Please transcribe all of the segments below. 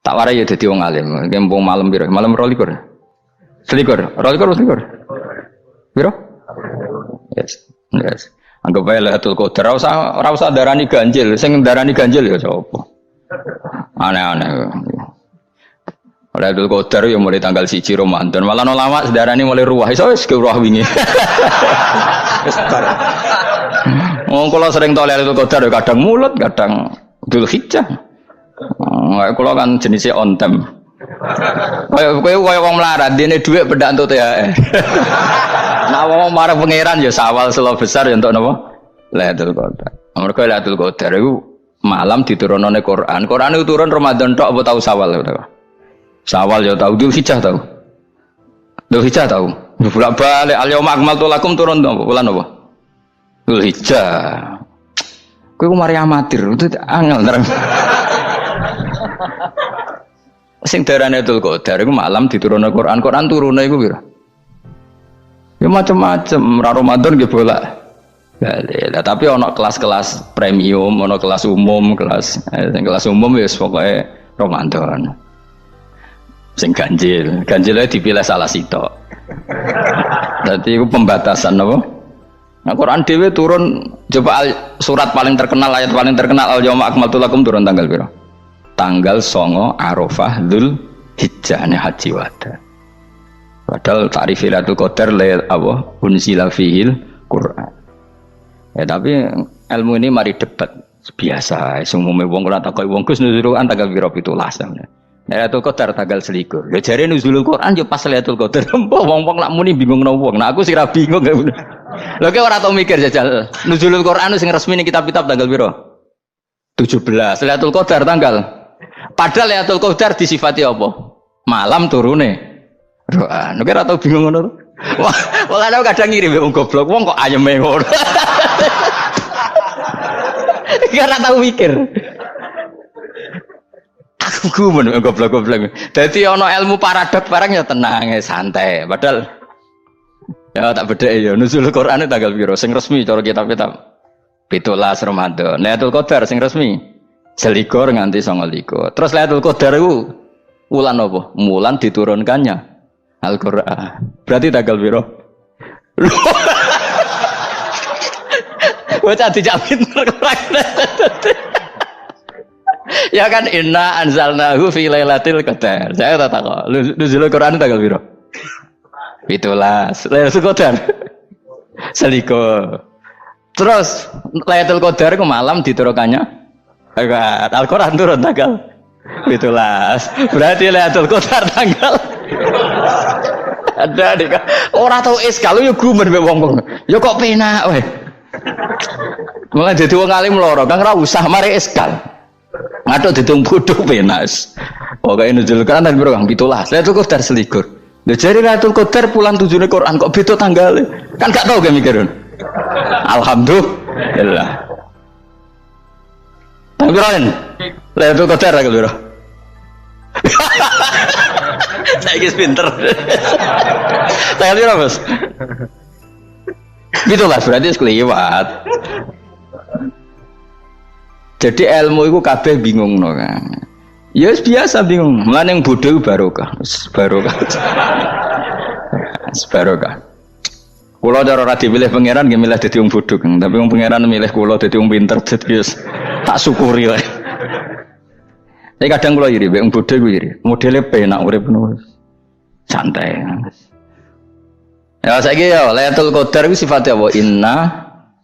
Tak warai ya dadi wong alim. Kempung malam piro? Malam 22. Selikur. 22. Piro? Yes. Anggap ae Lailatul Qadar ora usah darani ganjil, sing darani ganjil ya sapa. Aneh-aneh. Lailatul Qadar ya mulai tanggal 1 Ramadan. Malah ulama sedarani mulai ruwah. Iso wis ke ruwah wingi. Wis bar. Wong kula sering to Lailatul Qadar ya kadang mulut, kadang Dzulhijjah. Kula kan jenisnya on time. Kaya wong melarat, dene dhuwit pendak entuk THR. Nah wong marang pangeran ya sawal selo besar ya untuk napa? Lailatul Qadar. Mergo Lailatul Qadar iku malam diturunane Quran. Quran itu turun Ramadan tok apa tau Sawal ya ta? Sawal ya tau, Dzulhijjah tau. Dzulhijjah tau. Bolak-balik al-yauma akmaltu lakum turun to bulan apa? Dzulhijjah. Kowe mari amatir, itu angel terang. Sing darane Lailatul Qadar iku malam diturunane Quran. Quran turune iku piro? Ya macam-macam, Ramadan nggih bolak. Lah tapi ana kelas-kelas premium, ana kelas umum, kelas umum wis pokoke Ramadan. Sing ganjil dipilih salah sitok. Dadi iku pembatasan apa? Nah, Quran dhewe turun coba surat paling terkenal, ayat paling terkenal al-yauma akmaltu lakum turun tanggal piro? Tanggal 9 Arafah Dzulhijjah haji wada. Padahal ta'rif Lailatul Qadar unzila fihil Quran. Ya tapi ilmu ini mari debat biasa. Sumume wong ora takoki wong Gus nuzul Quran tanggal piro 17. Lailatul Qadar tanggal 21. Ya jare nuzulul Quran yo pas Lailatul Qadar. Wong-wong lak muni bingung nang wong. Nah aku sih ra bingung. Lha kok ora tau mikir jajal. Nuzulul Quran sing resmi ning kitab-kitab tanggal piro? 17. Lailatul Qadar tanggal. Padahal Lailatul Qadar disifati apa? Malam turune. Roan, ora tau bingung ngono. Wong ana kadang ngirim wong goblok, wong kok ayeme ngono. Ora tau mikir. Aku gumun goblok-goblok. Dadi ana ilmu paradok barang ya tenang, santai. Padahal ya tak bedheki ya nuzul Qur'ane tanggal piro sing resmi cara kitab-kitab. 17 Ramadan. Lailatul Qadar sing resmi 21 nganti 29. Terus Lailatul Qadar iku wulan apa? Wulan diturunkannya Al-Qur'an. Berarti tanggal piro? Bocah dijak pinter kurang. Ya kan inna anzalnahu fi lailatul qadar. Saya tak tahu. Nuzul Quran tanggal piro? 17. Lailatul Qadar. Seliko. Terus Lailatul Qadar ku malam diturunkannya Al-Qur'an turun tanggal 17. Berarti Lailatul Qadar tanggal ada dik. Ora tau iskal yo gumen mbek wong-wong. Ya kok penak wae. Mulai dadi wong alim loro, Kang ora usah mari iskal. Ngathuk ditung bodho penak. Pokoke nuzul Quran dan piro Kang 17. Lailatul Qadar selikur. Lha jare Lailatul Qadar pulang tujune Quran kok beda tanggale. Kan gak tau ge mikir. Alhamdulillah. Tanggalan. Lailatul Qadar tanggal piro? Saiki pinter. Tanggal piro, Bos? Itulah berarti sekeliwat. Jadi ilmu itu kabeh bingung no kan. Ya biasa bingung. Mulane yang bodoh barokah. Barokah. Barokah. Kula cara ora dipilih pangeran nggih milih dadi wong bodoh, tapi wong pangeran milih kula dadi wong pinter dadi tak syukuri wae. Tapi kadang kula iri, wong bodoh ku iri. Modele penak urip ngono. Santai. Ya saiki ya Lailatul Qadar iku sifatnya apa? Inna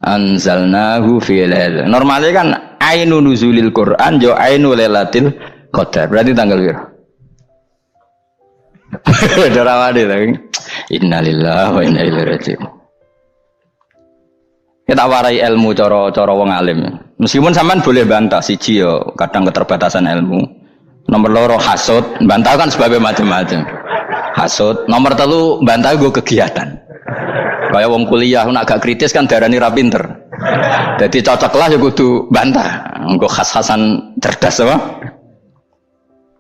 anzalnahu fi lailatul. Normalnya kan ainu nuzulil Quran jo ainu Lailatul Qadar. Berarti tanggal piro? Darawade lagi. Innalillahi wa inna ilaihi raji'un. Kita warai ilmu cara wong alim. Meskipun sampean boleh bantah siji ya kadang keterbatasan ilmu. Nomor loro hasud, bantah kan sebab macam-macam. Hasud, nomor 3 bantah gue kegiatan. Kayak wong kuliah nak gak kritis kan darani ra pinter. Jadi cocoklah ya kudu bantah. Engko khas-khasan cerdas apa?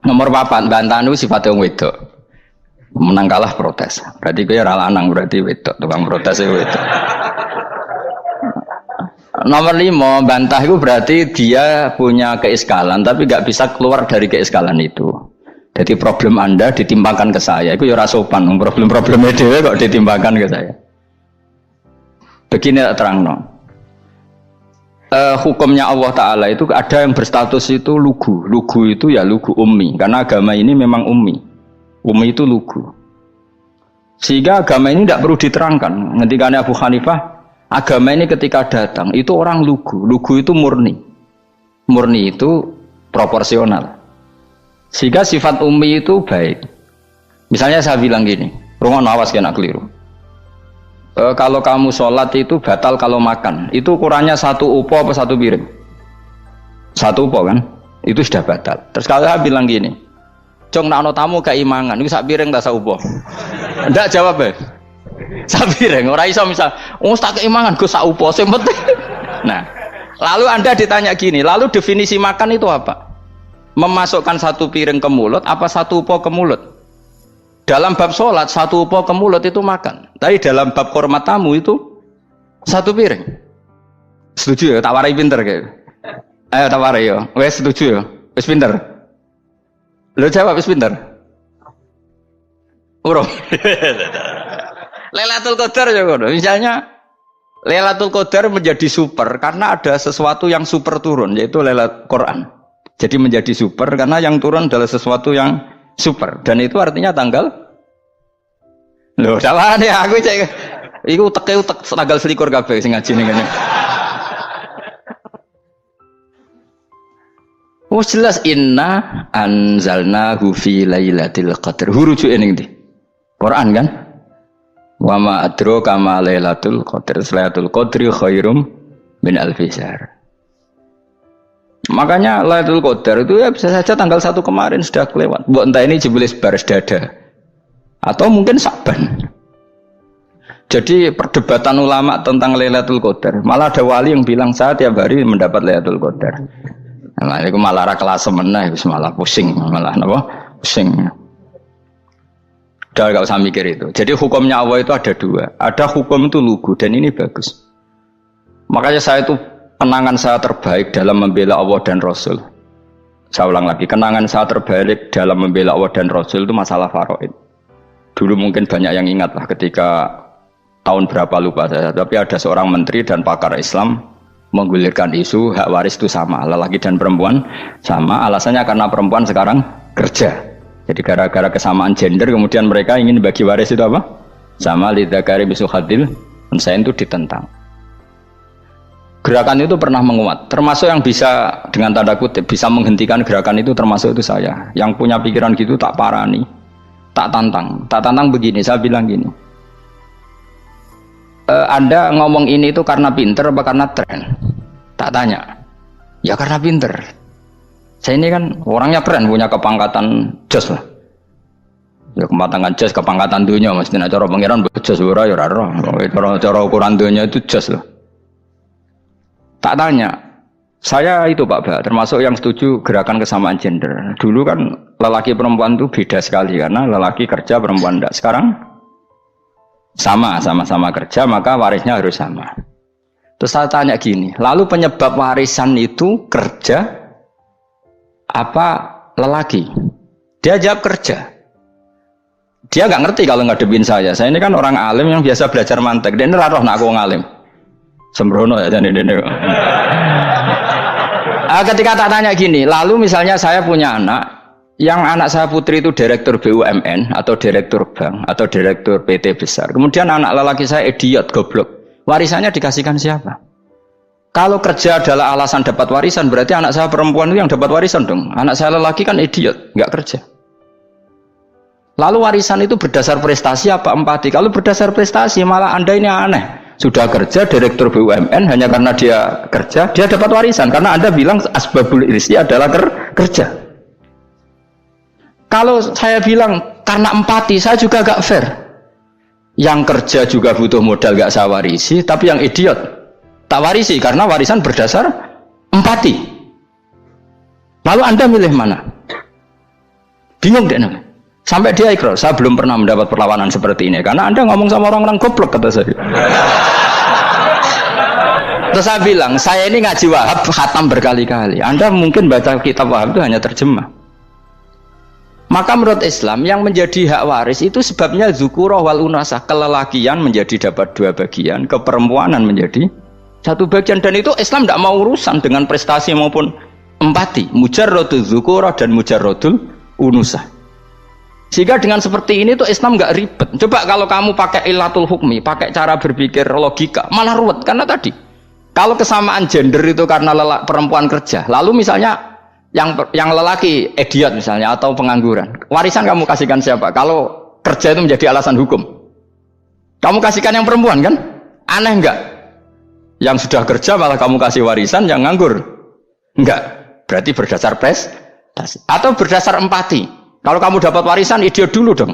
Nomor 4 bantah niku sifate wong wedok. Menang kalah protes. Berarti kowe ora lanang berarti wedok, tukang protes wedok. Nomor 5 bantah itu berarti dia punya keiskalan tapi gak bisa keluar dari keiskalan itu. Jadi problem Anda ditimbangkan ke saya, itu ya ora sopan. Problem-problemnya dhewe kok ditimbangkan ke saya. Begini terangno. Hukumnya Allah Ta'ala itu ada yang berstatus itu lugu. Lugu itu ya lugu ummi. Karena agama ini memang ummi. Ummi itu lugu. Sehingga agama ini tidak perlu diterangkan. Ngendikane Abu Hanifah, agama ini ketika datang itu orang lugu. Lugu itu murni. Murni itu proporsional. Sehingga sifat ummi itu baik. Misalnya saya bilang gini, rungono awas kena keliru. Kalau kamu sholat itu batal kalau makan. Itu ukurannya 1 upo apa 1 piring? 1 upo kan? Itu sudah batal. Terus kalau saya bilang gini, Cong nak ono tamu keimangan, itu 1 piring tak 1 upo? Enggak jawab ya? 1 piring. Orang iso misal, tak keimangan, gue 1 upo. Nah, lalu Anda ditanya gini, lalu definisi makan itu apa? Memasukkan 1 piring ke mulut apa 1 upo ke mulut? Dalam bab sholat 1 upo ke mulut itu makan, tapi dalam bab hormat tamu itu 1 piring. Setuju ya? Tak warai pinter kayak. Ayo tak warai ya. Wes setuju ya? Wes pinter. Lo jawab wes pinter. Urung. Lailatul Qadar ya kono. Misalnya Lailatul Qadar menjadi super karena ada sesuatu yang super turun, yaitu Lailatul Quran. Jadi menjadi super karena yang turun adalah sesuatu yang super, dan itu artinya tanggal. Loh, salah nih aku cek. Iku utek tanggal 21 kabeh sing ngaji ning ngene. Oh jelas inna anzalnahu fi lailatul qadar. Hurujuk ning ndi? Quran kan? Wa ma adraka ma lailatul qadar. Lailatul qadri khairum min alfi syahr. Makanya Lailatul Qadar itu ya bisa saja tanggal 1 kemarin sudah kelewat. Mbok entah ini jebelis baris dada atau mungkin Saban. Jadi perdebatan ulama tentang Lailatul Qadar, malah ada wali yang bilang saya tiap hari mendapat Lailatul Qadar. Nah, itu malah ra kelas meneh, malah pusing, malah napa? Pusing. Udah enggak usah mikir itu. Jadi hukumnya Allah itu ada 2. Ada hukum itu lugu dan ini bagus. Makanya saya itu kenangan saya terbaik dalam membela Allah dan Rasul. Saya ulang lagi, kenangan saya terbaik dalam membela Allah dan Rasul itu masalah faraid. Dulu mungkin banyak yang ingat lah ketika tahun berapa lupa saya, tapi ada seorang menteri dan pakar Islam menggulirkan isu hak waris itu sama, lelaki dan perempuan sama, alasannya karena perempuan sekarang kerja. Jadi gara-gara kesamaan gender kemudian mereka ingin bagi waris itu apa? Sama lidzakari mislu hadzil unsayain itu ditentang. Gerakan itu pernah menguat, termasuk yang bisa dengan tanda kutip bisa menghentikan gerakan itu termasuk itu saya. Yang punya pikiran gitu tak parani, tak tantang begini. Saya bilang gini, Anda ngomong ini itu karena pinter apa karena tren? Tak tanya, ya karena pinter. Saya ini kan orangnya keren, punya kepangkatan jos lah. Ya kepangkatan jos, kepangkatan dunia, mesti cara pangeran jos ora ya ora. Cara ukuran dunia itu jos lah. Tak tanya, saya itu Pak Ba, termasuk yang setuju gerakan kesamaan gender. Dulu kan lelaki perempuan itu beda sekali karena lelaki kerja perempuan tidak. Sekarang sama-sama kerja maka warisnya harus sama. Terus saya tanya gini, lalu penyebab warisan itu kerja apa lelaki? Dia jawab kerja. Dia nggak ngerti kalau ngadepin saya. Saya ini kan orang alim yang biasa belajar mantek. Dia ini roh nak aku ngalim. Sembrono ya jadi ini. Ketika tak tanya gini, lalu misalnya saya punya anak, yang anak saya putri itu direktur BUMN atau direktur bank atau direktur PT besar. Kemudian anak lelaki saya idiot, goblok. Warisannya dikasihkan siapa? Kalau kerja adalah alasan dapat warisan, berarti anak saya perempuan itu yang dapat warisan dong. Anak saya lelaki kan idiot, nggak kerja. Lalu warisan itu berdasar prestasi apa empati? Kalau berdasar prestasi malah Anda ini aneh. Sudah kerja direktur BUMN hanya karena dia kerja, dia dapat warisan karena Anda bilang asbabul irsi adalah kerja. Kalau saya bilang karena empati, saya juga gak fair. Yang kerja juga butuh modal gak saya warisi, tapi yang idiot tak warisi karena warisan berdasar empati. Lalu Anda milih mana? Bingung deh. Sampai dia ikrar, saya belum pernah mendapat perlawanan seperti ini karena Anda ngomong sama orang-orang goblok, kata saya. Terus saya bilang, saya ini ngaji Wahab khatam berkali-kali. Anda mungkin baca kitab Wahab itu hanya terjemah. Maka menurut Islam yang menjadi hak waris itu sebabnya zukurah wal unasah, kelelakian menjadi dapat 2 bagian, keperempuanan menjadi 1 bagian, dan itu Islam tidak mau urusan dengan prestasi maupun empati, mujarradul zukurah dan mujarradul unusah. Sehingga dengan seperti ini tuh Islam nggak ribet. Coba kalau kamu pakai ilatul hukmi, pakai cara berpikir logika, malah ruwet karena tadi kalau kesamaan gender itu karena perempuan kerja, lalu misalnya yang lelaki idiot misalnya atau pengangguran, warisan kamu kasihkan siapa? Kalau kerja itu menjadi alasan hukum, kamu kasihkan yang perempuan kan? Aneh enggak? Yang sudah kerja malah kamu kasih warisan yang nganggur? Enggak. Berarti berdasar prestasi atau berdasar empati. Kalau kamu dapat warisan idiot dulu dong.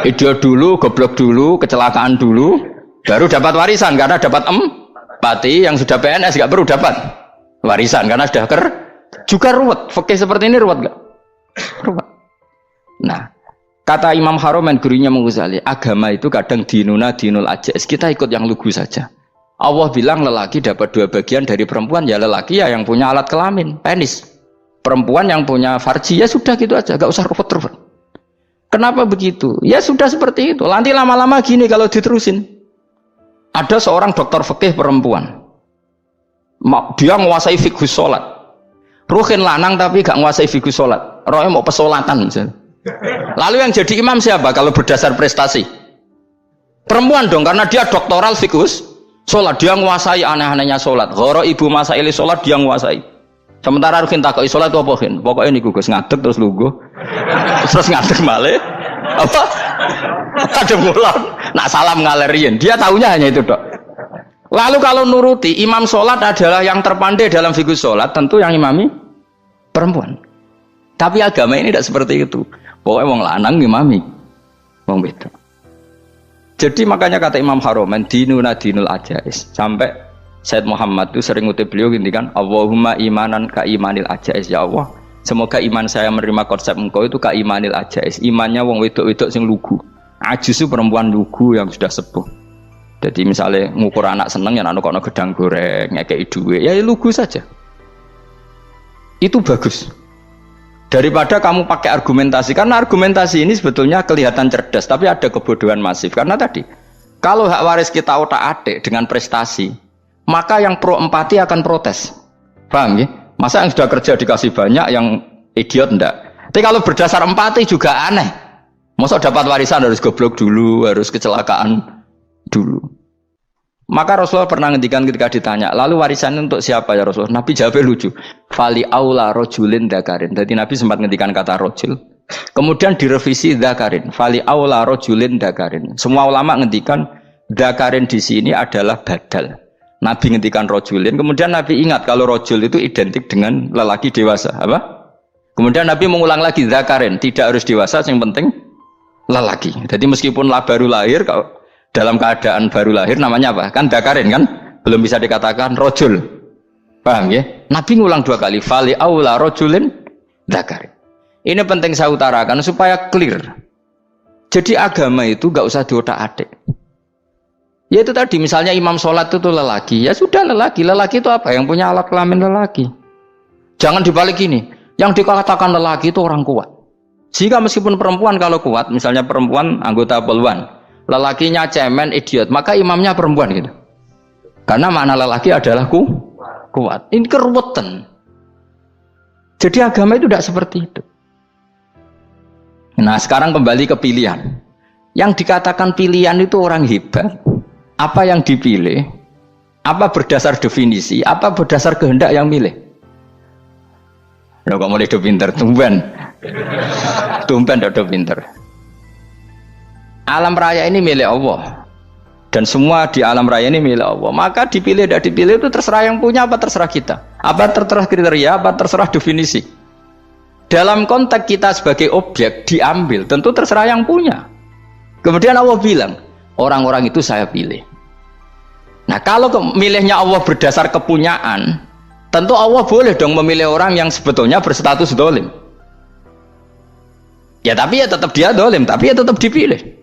Idiot dulu, goblok dulu, kecelakaan dulu, baru dapat warisan karena dapat empati. Yang sudah PNS enggak perlu dapat warisan karena sudah juga ruwet. Fikih seperti ini ruwet gak? Ruwet. Nah, kata Imam Haromen gurunya Ghazali, agama itu kadang dinuna dinul ajais. Kita ikut yang lugu saja. Allah bilang lelaki dapat 2 bagian dari perempuan, ya lelaki ya yang punya alat kelamin, penis. Perempuan yang punya farji, ya sudah gitu aja, gak usah ruwet-ruwet. Kenapa begitu? Ya sudah seperti itu. Nanti lama-lama gini kalau diterusin. Ada seorang dokter fikih perempuan. Dia menguasai fikih sholat. Ruhin lanang tapi gak menguasai fikih sholat. Rohnya mau pesolatan misalnya. Lalu yang jadi imam siapa kalau berdasar prestasi? Perempuan dong, karena dia doktoral fikih sholat. Dia menguasai aneh-anehnya sholat. Goro ibu masaili sholat dia menguasai. Sementara Ruhin takoi sholat itu apa Ruhin? Pokoknya ini gugus ngadeg terus lugu. Terus ngadeg malih. Apa? Ada mulan. Nak salam ngalerin. Dia tahunya hanya itu dok. Lalu kalau nuruti imam sholat adalah yang terpandai dalam fikih sholat, tentu yang imami perempuan. Tapi agama ini tidak seperti itu. Pokoknya wong lanang imami wong beda. Jadi makanya kata Imam Haromen dinuna dinul ajais. Sampai Said Muhammad itu sering ngutip beliau gini kan, Allahumma imanan ka imanil ajais, ya Allah semoga iman saya menerima konsep engkau itu ka imanil ajais. Imannya wong wedok-wedok sing lugu. Ajus itu perempuan lugu yang sudah sepuh. Jadi misalnya ngukur anak seneng ya anak kono gedang goreng, ngekei duit, ya lugu saja. Itu bagus. Daripada kamu pakai argumentasi, karena argumentasi ini sebetulnya kelihatan cerdas, tapi ada kebodohan masif. Karena tadi, kalau hak waris kita otak-atik dengan prestasi, maka yang pro empati akan protes. Paham ya? Masa yang sudah kerja dikasih banyak, yang idiot enggak? Tapi kalau berdasar empati juga aneh. Masa dapat warisan harus goblok dulu, harus kecelakaan dulu. Maka Rasulullah pernah ngendikan ketika ditanya, lalu warisan untuk siapa ya Rasulullah? Nabi jawabnya lucu. Fali aula rojulin dakarin. Jadi Nabi sempat ngendikan kata rojul. Kemudian direvisi dakarin. Fali aula rojulin dakarin. Semua ulama ngendikan dakarin di sini adalah badal. Nabi ngendikan rojulin. Kemudian Nabi ingat kalau rojul itu identik dengan lelaki dewasa. Apa? Kemudian Nabi mengulang lagi dakarin. Tidak harus dewasa, yang penting lelaki. Jadi meskipun baru lahir, kalau dalam keadaan baru lahir namanya apa? Kan dakarin kan? Belum bisa dikatakan rojul. Paham ya? Nabi ngulang 2 kali. Fali aula rojulin dakarin. Ini penting saya utarakan supaya clear. Jadi agama itu gak usah diotak-atik. Ya itu tadi misalnya imam sholat itu lelaki. Ya sudah lelaki. Lelaki itu apa? Yang punya alat kelamin lelaki. Jangan dibalik ini. Yang dikatakan lelaki itu orang kuat. Sehingga meskipun perempuan kalau kuat, misalnya perempuan anggota poluan, lelakinya cemen, idiot, maka imamnya perempuan gitu. Karena makna lelaki adalah kuat. Ini keruwetan. Jadi agama itu tidak seperti itu. Nah sekarang kembali ke pilihan. Yang dikatakan pilihan itu orang hebat. Apa yang dipilih? Apa berdasar definisi? Apa berdasar kehendak yang milih? Loh kok mulai do pinter, tumben do pinter. Alam raya ini milik Allah. Dan semua di alam raya ini milik Allah. Maka dipilih tidak dipilih itu terserah yang punya apa terserah kita. Apa terserah kriteria, apa terserah definisi. Dalam konteks kita sebagai objek diambil, tentu terserah yang punya. Kemudian Allah bilang, orang-orang itu saya pilih. Nah kalau milihnya Allah berdasar kepunyaan, tentu Allah boleh dong memilih orang yang sebetulnya berstatus dolim. Ya tapi ya tetap dia dolim, tapi ya tetap dipilih.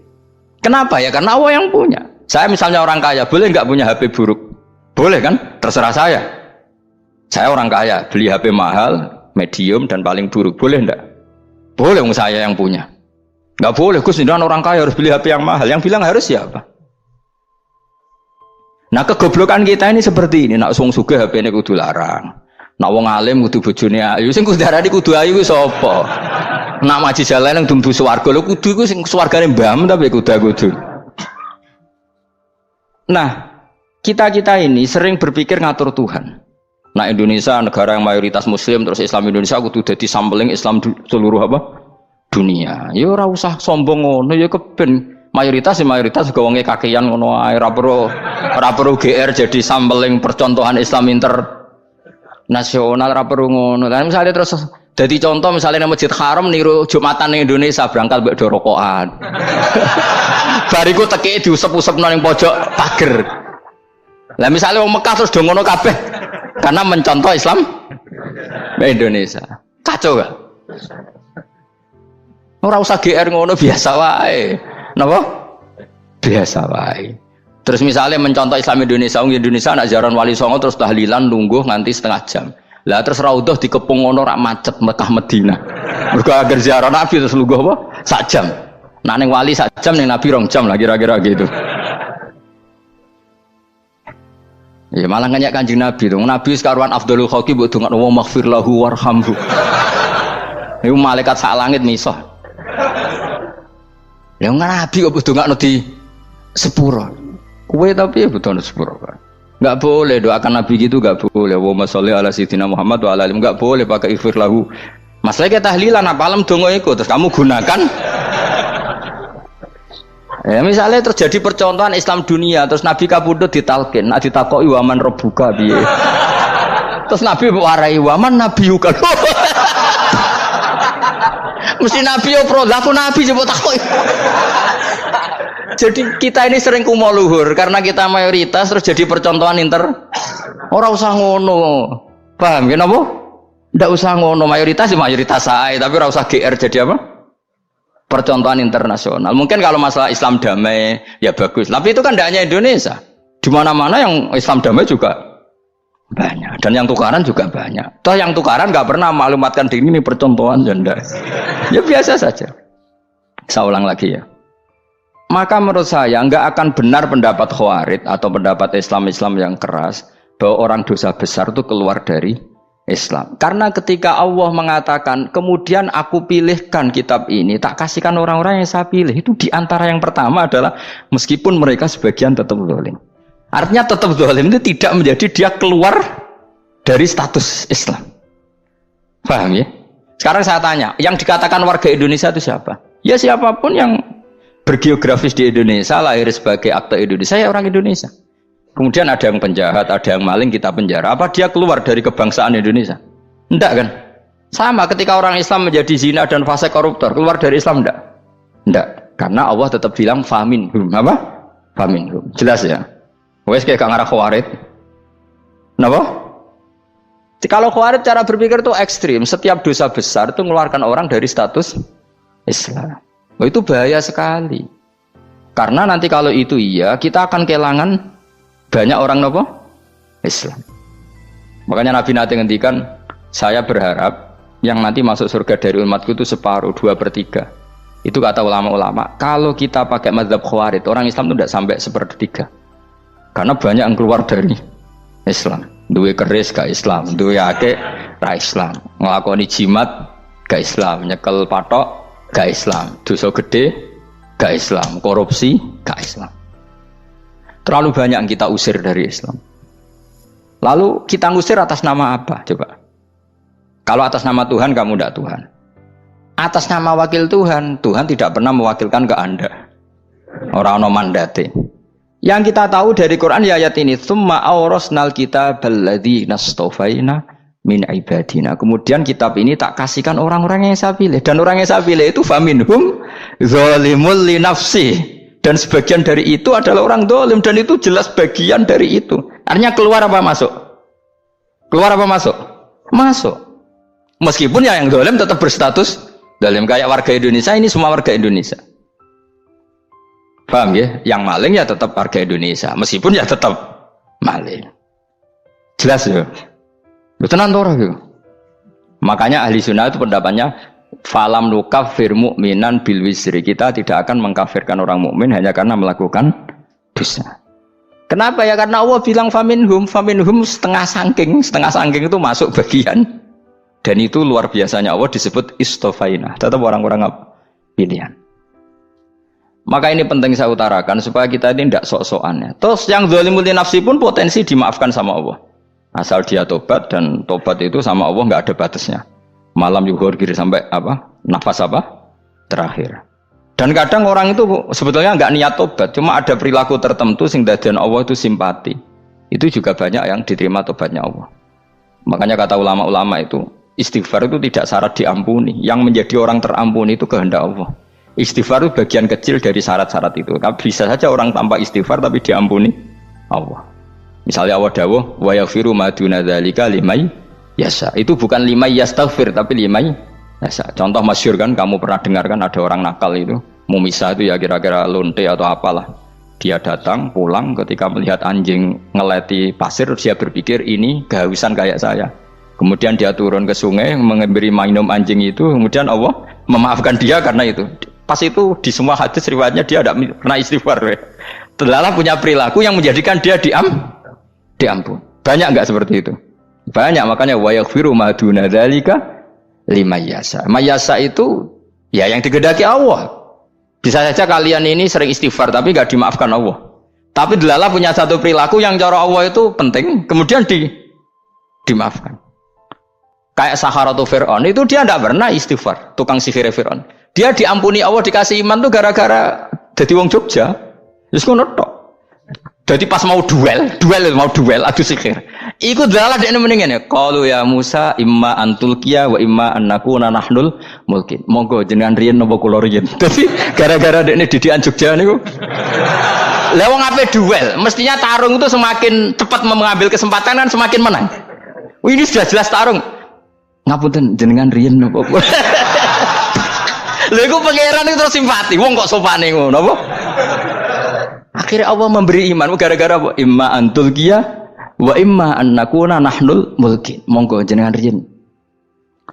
Kenapa ya? Karena Allah yang punya. Saya misalnya orang kaya, boleh nggak punya HP buruk? Boleh kan? Terserah saya. Saya orang kaya, beli HP mahal, medium dan paling buruk, boleh enggak? Boleh saya yang punya. Nggak boleh, Gus, dengan orang kaya harus beli HP yang mahal. Yang bilang harus siapa? Nah, kegoblokan kita ini seperti ini. Nak wong sugih HP ini kudu larang. Nak wong alim kudu bojone ayu. Sing kudu darani kudu ayu ku sapa? Nak maji jalan nang dumbu swarga lho kudu iku sing swargane mbam tapi kudu. Nah, kita ini sering berpikir ngatur Tuhan. Nah, Indonesia negara yang mayoritas muslim terus Islam Indonesia kudu dadi sampling Islam seluruh apa? Dunia. Ya ora usah sombong ngono ya keben mayoritas juga wonge kakean ngono ae ora perlu GR jadi sampling percontohan Islam internasional ora perlu ngono. Lah misalnya terus dadi contoh misalnya nang Masjid Haram niru Jumatan ning Indonesia berangkat mbek do rokokan. Bariku teki diusep-usepno ning pojok pager. Lah misalnya wong Mekah terus do ngono kabeh karena mencontoh Islam Indonesia. Kacau gak? Ora usah GR ngono biasa wae. Napa? Biasa wae. Terus misalnya mencontoh Islam Indonesia, Indonesia nak jaran Wali Songo terus tahlilan nunggu nganti setengah jam. Lah terus raudhah dikepung ngono rak macet Mekah Madinah. Mergo agar ziarah Nabi terus lungguh apa? Sak jam. Nah ning wali sak jam ning Nabi 2 jam lah kira-kira gitu. Ya malah nganyak Kanjeng Nabi tuh. Nabi sekaruan afdhalul khalqi mbok dongakno wa maghfir lahu warhamhu. Iku malaikat sak langit misah. Ya Nabi kok dongakno di sepuro. Kowe tapi ya butuh sepuro kan. Enggak boleh doakan Nabi gitu, enggak boleh. Wa sholli ala sayyidina Muhammad wa ala alihi, enggak boleh pakai ighfir lahu. Masalahnya tahlilan apa alam donga iku terus kamu gunakan. Ya misalnya terjadi percontohan Islam dunia terus Nabi kapundhut ditalkin, nak ditakoki waman rabbuka piye. Terus Nabi warai waman nabiyuka. Mesti Nabi yo pro, lah aku Nabi coba takoki. Jadi kita ini sering kumo luhur karena kita mayoritas terus jadi percontohan Ora usah ngono. Paham ya napa? Ndak usah ngono, mayoritas sae, tapi ora usah GR jadi apa? Percontohan internasional. Mungkin kalau masalah Islam damai ya bagus. Tapi itu kan tidak hanya Indonesia. Di mana-mana yang Islam damai juga banyak dan yang tukaran juga banyak. Toh yang tukaran nggak pernah maklumatkan diri ini percontohan janda. Ya biasa saja. Saya ulang lagi ya. Maka menurut saya nggak akan benar pendapat Khawarij atau pendapat Islam yang keras bahwa orang dosa besar itu keluar dari Islam. Karena ketika Allah mengatakan kemudian aku pilihkan kitab ini tak kasihkan orang-orang yang saya pilih, itu diantara yang pertama adalah meskipun mereka sebagian tetap zalim. Artinya tetap zalim itu tidak menjadi dia keluar dari status Islam. Paham ya? Sekarang saya tanya, yang dikatakan warga Indonesia itu siapa? Ya siapapun yang bergeografis di Indonesia, lahir sebagai akte Indonesia, ya orang Indonesia. Kemudian ada yang penjahat, ada yang maling, kita penjara. Apa dia keluar dari kebangsaan Indonesia? Enggak kan? Sama ketika orang Islam menjadi zina dan fasik koruptor, keluar dari Islam enggak? Enggak. Karena Allah tetap bilang faminhum. Apa? Faminhum. Jelas ya? Wes kayak gak ngarah Khawarij. Kenapa? Kalau Khawarij cara berpikir itu ekstrim. Setiap dosa besar itu mengeluarkan orang dari status Islam. Oh, itu bahaya sekali. Karena nanti kalau itu iya, kita akan kehilangan banyak orang nopo Islam. Makanya Nabi nanti ngendikan, saya berharap yang nanti masuk surga dari umatku itu separuh, 2/3. Itu kata ulama-ulama. Kalau kita pakai mazhab Khawarij, orang Islam itu tidak sampai 1/3. Karena banyak yang keluar dari Islam. Duwe keris gak Islam, duwe akeh ra Islam, nglakoni jimat gak Islam, nyekel patok gak Islam, dosa gede gak Islam, korupsi gak Islam. Terlalu banyak yang kita usir dari Islam. Lalu kita ngusir atas nama apa? Coba. Kalau atas nama Tuhan kamu tidak Tuhan. Atas nama wakil Tuhan, Tuhan tidak pernah mewakilkan ke Anda. Orang-orang mandate. Yang kita tahu dari Quran ya ayat ini, tsumma awrasnal kitabal ladzina astafaina min ibadina. Kemudian kitab ini tak kasihkan orang-orang yang saya pilih, dan orang yang saya pilih itu faminhum zalimul li nafsi, dan sebagian dari itu adalah orang zalim, dan itu jelas bagian dari itu. Artinya keluar apa masuk? Keluar apa masuk? Masuk. Meskipun ya yang zalim tetap berstatus zalim, kayak warga Indonesia ini semua warga Indonesia. Paham ya? Yang maling ya tetap warga Indonesia, meskipun ya tetap maling. Jelas ya? Tenan ora gitu. Makanya ahli sunnah itu pendapatnya falam nukafir mu'minan bil wisri. Kita tidak akan mengkafirkan orang mukmin hanya karena melakukan dosa. Kenapa ya? Karena Allah bilang faminhum setengah sangking itu masuk bagian. Dan itu luar biasanya Allah disebut istofaina. Tetap orang-orang apa? Pilihan. Maka ini penting saya utarakan supaya kita ini tidak sok-sokan ya. Terus yang zalimul nafsi pun potensi dimaafkan sama Allah. Asal dia tobat, dan tobat itu sama Allah nggak ada batasnya. Malam yuhur kiri sampai apa? Nafas apa? Terakhir. Dan kadang orang itu sebetulnya nggak niat tobat, cuma ada perilaku tertentu sehingga dadian Allah itu simpati. Itu juga banyak yang diterima tobatnya Allah. Makanya kata ulama-ulama itu, istighfar itu tidak syarat diampuni. Yang menjadi orang terampuni itu kehendak Allah. Istighfar itu bagian kecil dari syarat-syarat itu. Bisa saja orang tanpa istighfar tapi diampuni Allah. Misalnya Allah dawuh, wa yaghfiru ma duna dzalika liman yasha. Itu bukan liman yastaghfir tapi liman yasha. Contoh masyhur kan, kamu pernah dengar kan, ada orang nakal itu, Mumisa itu ya kira-kira lonte atau apalah. Dia datang pulang ketika melihat anjing ngeleti pasir, dia berpikir ini kehausan kayak saya. Kemudian dia turun ke sungai memberi minum anjing itu, kemudian Allah memaafkan dia karena itu. Pas itu di semua hadis riwayatnya dia tidak pernah istighfar. Terlalu punya perilaku yang menjadikan dia diampun. Banyak enggak seperti itu? Banyak, makanya wa yaghfiru ma duna dzalika liman yasha. Mayasa itu ya yang digedaki Allah. Bisa saja kalian ini sering istighfar tapi enggak dimaafkan Allah. Tapi delala punya satu perilaku yang cara Allah itu penting, kemudian dimaafkan. Kayak Saharatu Fir'aun itu dia tidak pernah istighfar, tukang sihir Fir'aun. Dia diampuni Allah, dikasih iman tuh gara-gara jadi wong Jogja. Terus ngono tok. Jadi pas mau duel adu sihir. Iku dalah dekne mendingan ya. Qalu ya Musa imma antulqiya wa imma annakuna nahnul mulkin. Monggo jenengan riyen napa kula riyen. Dadi gara-gara dekne didikan Jogja niku. Lah wong ape duel, mestinya tarung itu semakin cepat mengambil kesempatan kan semakin menang. Ini sudah jelas tarung. Ngapunten jenengan riyen napa. Lha iku pangeran itu terus simpati. Wong kok sopane ngono apa? Akhirnya Allah memberi iman gara-gara apa? Imma antulqiya wa imma annakuna nahnul mulkin. Monggo jenengan riyen.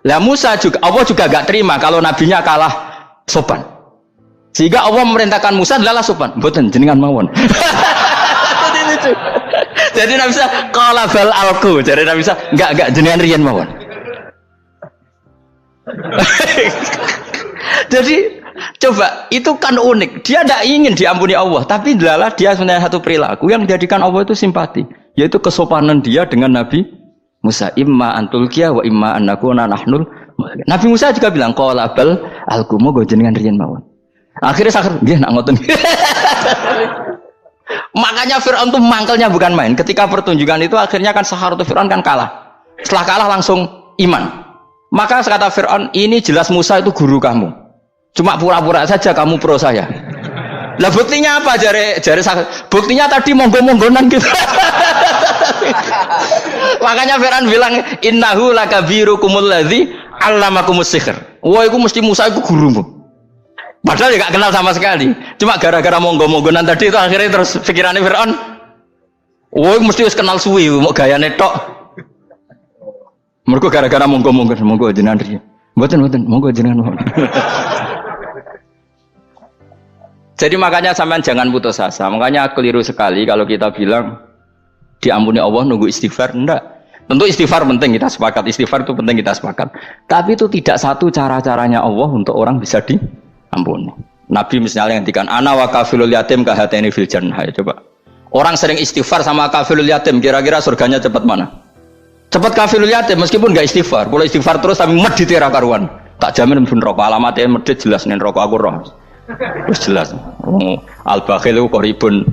Lah Musa juga, Allah juga gak terima kalau nabinya kalah sopan. Sehingga Allah memerintahkan Musa adalah sopan. Mboten jenengan mawon. Jadi Nabi Musa qala bal alqu. Jadi Nabi Musa enggak jenengan riyen mawon. Jadi coba, itu kan unik. Dia tidak ingin diampuni Allah, tapi adalah dia sebenarnya satu perilaku yang menjadikan Allah itu simpati, yaitu kesopanan dia dengan Nabi Musa. Imma antulqiya wa imma annakuna nahnul. Nabi Musa juga bilang qala bal alqu go jenengan riyen mawon. Akhirnya sakit, nggih nak ngoten. Makanya Fir'aun itu mangkelnya bukan main. Ketika pertunjukan itu akhirnya kan Saharatu Fir'aun kan kalah. Setelah kalah langsung iman. Maka kata Fir'aun, ini jelas Musa itu guru kamu. Cuma pura-pura saja kamu pro saya. Lah buktinya apa? Jare buktinya tadi monggo-monggonan gitu. Makanya Fir'aun bilang innahu lakabirukumul ladzi 'allamakumus sihr. Wah, iku mesti Musa iku gurumu. Padahal ya gak kenal sama sekali. Cuma gara-gara monggo-monggonan tadi itu akhirnya terus pikirannya Fir'aun. Wah, mesti wis kenal suwi mau gayane tok. Mergo gara-gara monggo-monggon monggo jenengan riyen. Mboten monggo jenengan mawon. Jadi makanya sampean jangan putus asa. Makanya keliru sekali kalau kita bilang diampuni Allah nunggu istighfar. Enggak. Tentu istighfar penting, kita sepakat. Istighfar itu penting, kita sepakat. Tapi itu tidak satu cara-caranya Allah untuk orang bisa diampuni. Nabi misalnya ngendikan ana wa kafilul yatim kahateni fil jannah. Coba. Orang sering istighfar sama kafilul yatim, kira-kira surganya cepat mana? Cepat kafilul yatim meskipun enggak istighfar. Kalau istighfar terus tapi medhit ra karuan. Tak jamin pun rokok alamatnya medhit jelas nen rokok aku roh. Terus jelas, al-bakhil itu koribun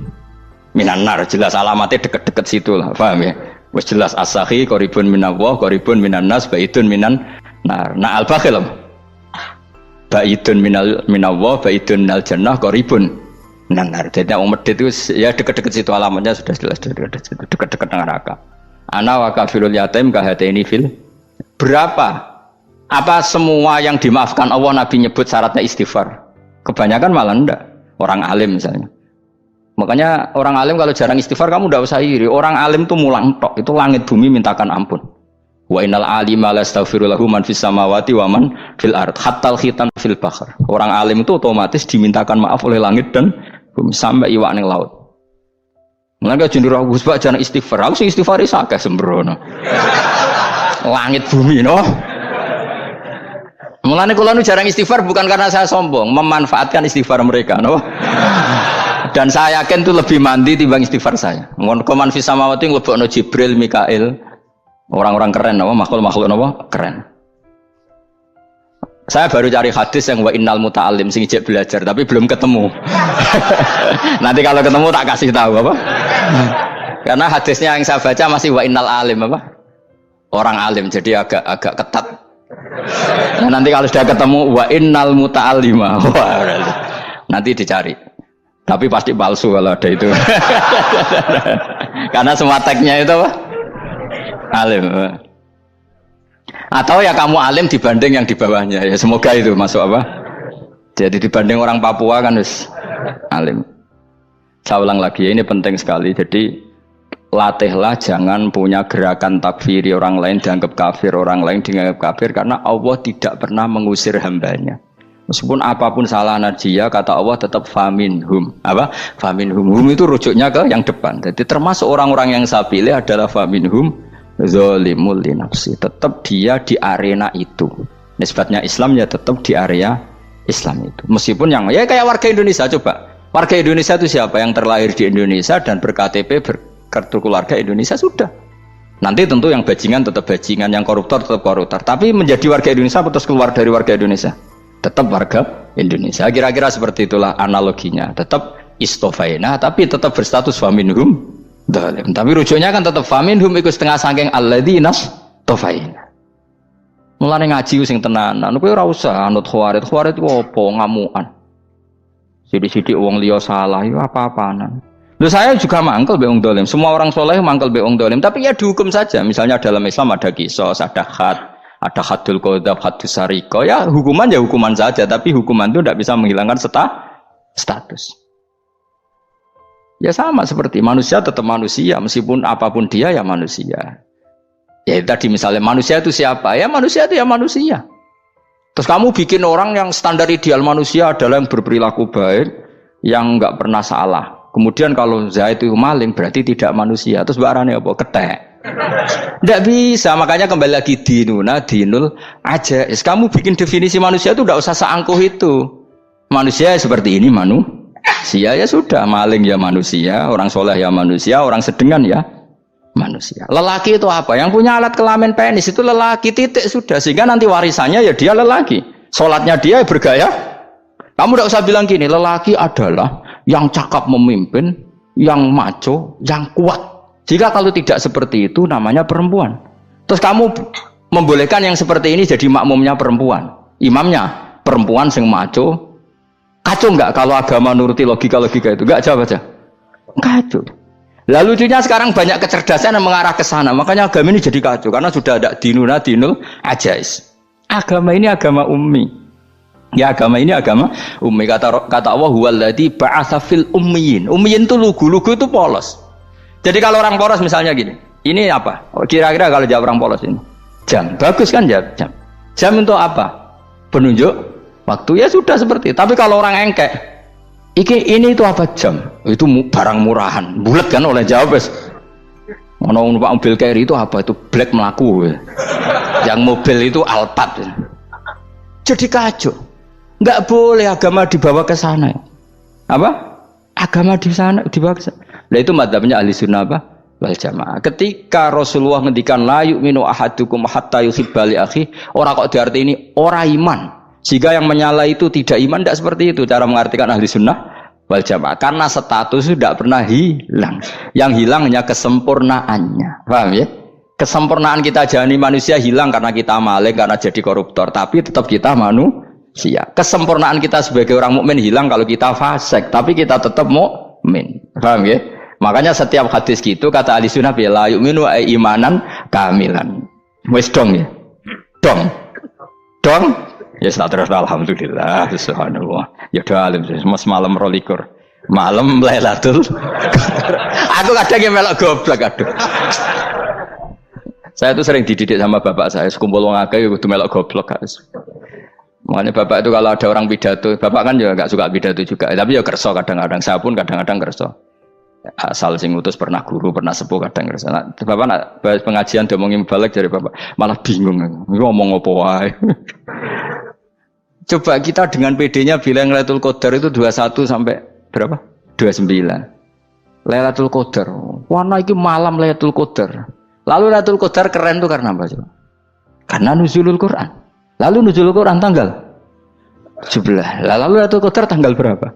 minan nar, jelas alamatnya deket-deket situ lah, paham ya? Terus jelas as-sakhi koribun minallah, koribun minan nas, baidun minan nar. Nah al-bakhil, baidun minallah, baidun minal jannah, koribun minan nar. Jadi yang medit itu ya deket-deket situ alamatnya sudah jelas deket-deket neraka. Ana wa kafilul yatim kahataini fil. Berapa? Apa semua yang dimaafkan Allah Nabi nyebut syaratnya istighfar? Kebanyakan malah enggak. Orang alim misalnya. Makanya orang alim kalau jarang istighfar kamu enggak usah iri. Orang alim tuh mulang tok. Itu langit bumi mintakan ampun. Wa innal alima la astaghfiru lahu man fis samawati wa man fil ard hatta al khitan fil bahr. Orang alim itu otomatis dimintakan maaf oleh langit dan bumi sampai iwak ning laut. Mulane jenenge Gus Pak jangan istighfar. Aku sing istighfar is akeh sembrono. Langit bumi no. Mulane kula nu jarang istighfar bukan karena saya sombong, memanfaatkan istighfar mereka no. Dan saya yakin itu lebih mandi timbang istighfar saya. Koman fis samawati nglebokno Jibril, Mikail. Orang-orang keren apa makhluk-makhluk apa keren. Saya baru cari hadis yang wa innal muta'allim sing ijek belajar tapi belum ketemu. Nanti kalau ketemu tak kasih tahu apa? Karena hadisnya yang saya baca masih wa innal alim apa? Orang alim jadi agak ketat. Nah, nanti kalau sudah ketemu wa innal muta'allima. Nanti dicari. Tapi pasti palsu kalau ada itu. Karena semua teksnya itu apa? Alim. Atau ya kamu alim dibanding yang di bawahnya. Ya semoga itu masuk apa? Jadi dibanding orang Papua kan harus alim. Saya ulang lagi, ini penting sekali. Jadi latihlah jangan punya gerakan takfiri orang lain dianggap kafir, orang lain dianggap kafir karena Allah tidak pernah mengusir hambanya. Meskipun apapun salah najiyah kata Allah tetap faminhum. Apa? Faminhum. Hum itu rujuknya ke yang depan. Jadi termasuk orang-orang yang saya pilih adalah faminhum zalimul li nafsi. Tetap dia di arena itu. Nisbatnya Islam ya tetap di area Islam itu. Meskipun yang ya kayak warga Indonesia coba. Warga Indonesia itu siapa yang terlahir di Indonesia dan berKTP berkartu keluarga Indonesia sudah. Nanti tentu yang bajingan tetap bajingan, yang koruptor tetap koruptor. Tapi menjadi warga Indonesia terus keluar dari warga Indonesia. Tetap warga Indonesia. Kira-kira seperti itulah analoginya. Tetap istofaina, tapi tetap berstatus faminhum dalim. Tapi rujuknya kan tetap faminhum ikut setengah sangking alladzina tofaina. Mulane ngaji sing tenanan. Kowe ora usah anut khawarit. Khawarit ku apa ngamukan. Sidik-sidik wong liya salah yo apa-apanan. Lho saya juga mangkel be wong dolim. Semua orang soleh mangkel be wong dolim. Tapi ya dihukum saja. Misalnya dalam Islam ada qisas, ada had. Ada hadul qadzaf, hadus sariko, ya hukuman saja, tapi hukuman itu tidak bisa menghilangkan status. Ya sama seperti manusia tetap manusia, meskipun apapun dia ya manusia. Ya tadi misalnya manusia itu siapa? Ya manusia itu ya manusia. Terus kamu bikin orang yang standar ideal manusia adalah yang berperilaku baik, yang nggak pernah salah. Kemudian kalau Zaid itu maling berarti tidak manusia. Terus barangnya apa? Ketek. Tidak bisa, makanya kembali lagi dinul aja. Kamu bikin definisi manusia itu tidak usah seangkuh itu. Manusia seperti ini manusia ya sudah, maling ya manusia, orang soleh ya manusia, orang sedengan ya manusia. Lelaki itu apa? Yang punya alat kelamin penis itu lelaki titik sudah. Sehingga nanti warisannya ya dia lelaki. Sholatnya dia bergaya. Kamu tidak usah bilang gini, lelaki adalah yang cakap memimpin, yang maco, yang kuat. Jika kalau tidak seperti itu namanya perempuan. Terus kamu membolehkan yang seperti ini jadi makmumnya perempuan, imamnya perempuan sing maco. Kacau enggak kalau agama nuruti logika-logika itu? Enggak, jawab aja. Kacau. Lalu lucunya sekarang banyak kecerdasan yang mengarah ke sana. Makanya agama ini jadi kacau karena sudah ada dinul ajais. Agama ini agama ummi. Ya agama ini agama ummi. Kata Allah huwallazi ba'atsa fil ummiyin. Ummiyin itu lugu itu polos. Jadi kalau orang polos misalnya gini, ini apa? Kira-kira kalau jawab orang polos ini, jam, bagus kan jam? Jam untuk apa? Penunjuk waktu ya sudah seperti itu. Tapi kalau orang engkek, ini itu apa jam? Itu barang murahan, bulat kan oleh jawab. Mau numpak mobil carry itu apa? Itu black melaku. Yang mobil itu Alphard. Jadi kacau. Nggak boleh agama dibawa ke sana. Apa? Agama di sana dibawa ke sana. Nah itu madzhabnya ahli sunnah apa? Wal jamaah. Ketika Rasulullah ngendikan la yu'minu ahadukum hatta yuhibba li akhi, ora kok diarti ini ora iman. Jika yang menyala itu tidak iman, tidak seperti itu cara mengartikan ahli sunnah wal jamaah. Karena status tidak pernah hilang. Yang hilang hanya kesempurnaannya. Paham ya? Kesempurnaan kita jadi manusia hilang karena kita maling, karena jadi koruptor. Tapi tetap kita manusia. Kesempurnaan kita sebagai orang mukmin hilang kalau kita fasik. Tapi kita tetap mukmin. Paham ya? Makanya setiap hadis gitu kata ahli sunnah la yu'minu imanan kamilan. Wis dong ya. Dong. Ya terus alhamdulillah subhanallah. Ya udah alim mas malam 12. Malam Lailatul. Aku kadang melok goblok aduh. Saya tuh sering dididik sama bapak saya, sekumpul wong akeh kudu melok goblok guys. Makanya bapak itu kalau ada orang pidato, bapak kan juga nggak suka pidato juga, tapi ya kerso kadang-kadang, saya pun kadang-kadang kerso. Asal sing utus pernah guru, pernah sepuh kadang kerso. Nah, bapak nak bahas pengajian diomongin balik dari bapak, malah bingung, ngomong apa wae. Coba kita dengan PD-nya bilang Lailatul Qadar itu 21 sampai berapa? 29. Lailatul Qadar. Warna itu malam Lailatul Qadar. Lalu Lailatul Qadar keren tuh karena apa coba? Karena nuzulul Quran. Lalu nuzulul Quran tanggal 17. Lalu Lailatul Qadar tanggal berapa?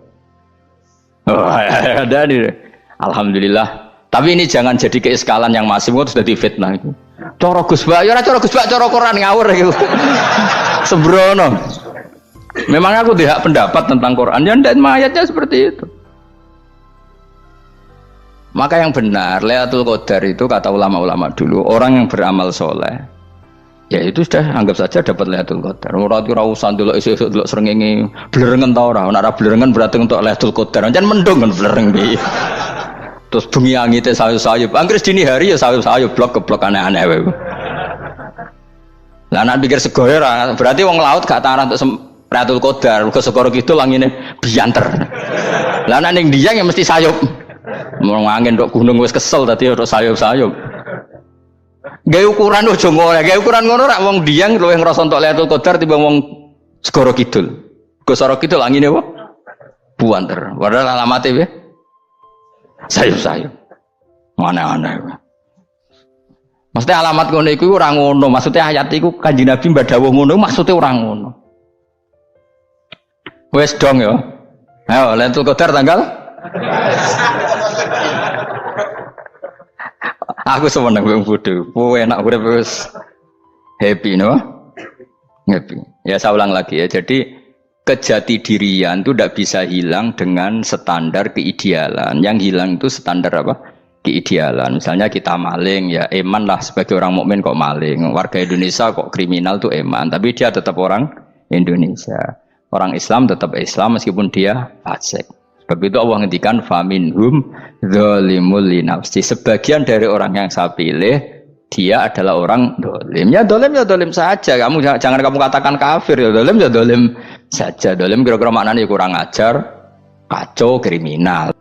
Oh, ada nih. Alhamdulillah. Tapi ini jangan jadi keeskalan yang masif, itu sudah difitnah itu. Coro Gus Bak, ya coro Gus Bak, coro Quran ngawur gitu. Sembrono. Memang aku tidak pendapat tentang Quran, ya dan ayatnya seperti itu. Maka yang benar, Lailatul Qadar itu kata ulama-ulama dulu, orang yang beramal soleh, ya itu sudah anggap saja dapat Lailatul Qadar. Ora usah ndelok esuk-esuk ndelok srengenge blerengen ta ora. Nek ora blerengen berarti untuk Lailatul Qadar. Jan mendung kan blereng iki. Terus bengi angite sayup-sayup. Anggere dini hari ya sayup-sayup blok aneh-aneh wae. Lah nek pikir segoyo ora, berarti wong laut gak taran untuk Lailatul Qadar. Mergo segoro kidul langine bianter. Lah nek ning Dieng ya mesti sayup. Mau angin dok gunung wis kesel tadi untuk sayup-sayup. Gaya ukuran ojo ngono, gaya ukuran ngono rak wong Dieng luwih ngrasa entuk Lailatul Qadar timbang wong Segoro Kidul. Segoro Kidul angine apa? Buanter. Padahal alamate piye? Sayup-sayup. Aneh-aneh. Maksudnya alamat ngono iku ora ngono, maksudnya ayat iku Kanjeng Nabi mbadhawuh ngono, maksudnya ora ngono. Wes dong ya. Ayo Lailatul Qadar tanggal aku seneng wong bodho. Kowe enak urip wis happy no? Happy. Ya saya ulang lagi ya. Jadi kejati dirian itu tidak bisa hilang dengan standar keidealan. Yang hilang itu standar apa? Keidealan. Misalnya kita maling ya eman lah sebagai orang mukmin kok maling. Warga Indonesia kok kriminal tuh eman, tapi dia tetap orang Indonesia. Orang Islam tetap Islam meskipun dia fasik. Sebab itu Allah ngendikan faminhum zalimul linafsi. Sebagian dari orang yang saya pilih dia adalah orang dolim. Ya dolim saja. Kamu jangan kamu katakan kafir ya dolim saja. Dolim kira-kira maknanya kurang ajar, kacau, kriminal.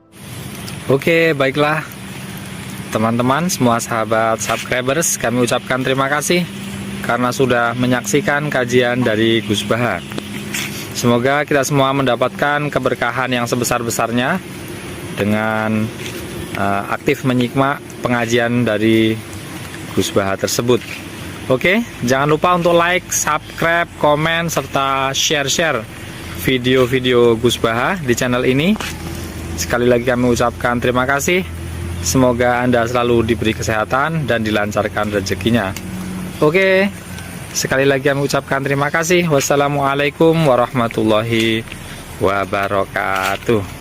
Oke, baiklah teman-teman, semua sahabat subscribers, kami ucapkan terima kasih karena sudah menyaksikan kajian dari Gus Baha. Semoga kita semua mendapatkan keberkahan yang sebesar-besarnya dengan aktif menyimak pengajian dari Gus Baha tersebut. Oke, jangan lupa untuk like, subscribe, komen, serta share video-video Gus Baha di channel ini. Sekali lagi kami ucapkan terima kasih. Semoga Anda selalu diberi kesehatan dan dilancarkan rezekinya. Oke. Sekali lagi kami ucapkan terima kasih. Wassalamualaikum warahmatullahi wabarakatuh.